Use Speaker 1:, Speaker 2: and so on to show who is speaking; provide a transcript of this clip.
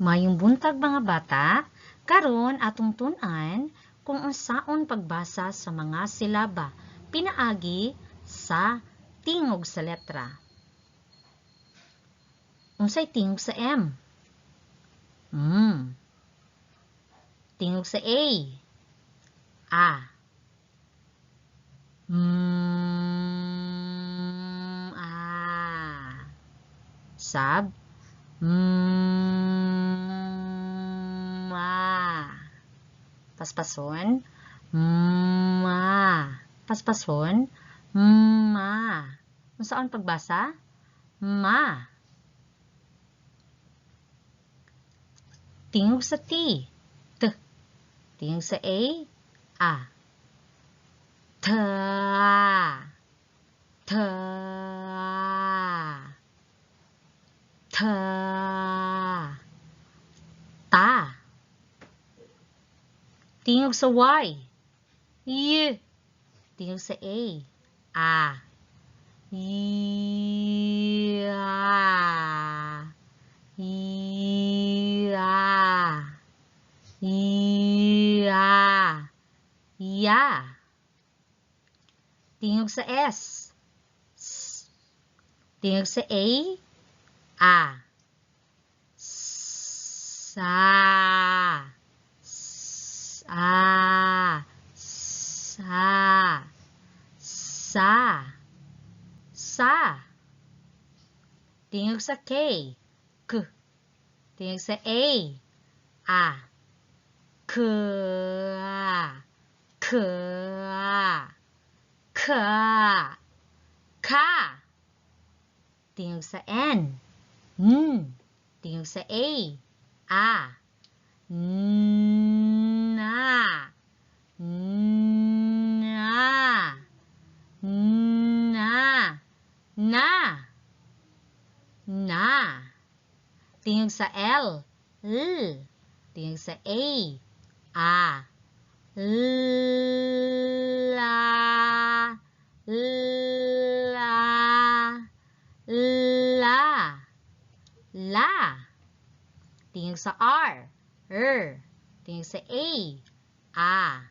Speaker 1: Mayong buntag mga bata, karon atong tun-an kung unsaon pagbasa sa mga silaba pinaagi sa tingog sa letra. Unsay tingog sa M? Tingog sa A. A. A. Sab. Paspason. Paspason. Unsaon pagbasa? Ma. Tingog sa T. T. Tingog sa A. A. Ta. Ta. Ta. Ta. Tingog sa Y. Y. Tingog sa A. A. Ya. Ya. Ya. Ya. Tingog sa S. S. Tingog sa A. A. Sa. Sa. Sa. Sa. Sa. Tingog sa K. K. Tingog sa A. A. K. K. K. Ka. Tingog sa N. N. Tingog sa A. A. Na. Na. Na. Na. Na. Tingog sa L. L. Tingog sa A. A. La. La. La. La. Tingog sa R. R. Tingog sa A. A.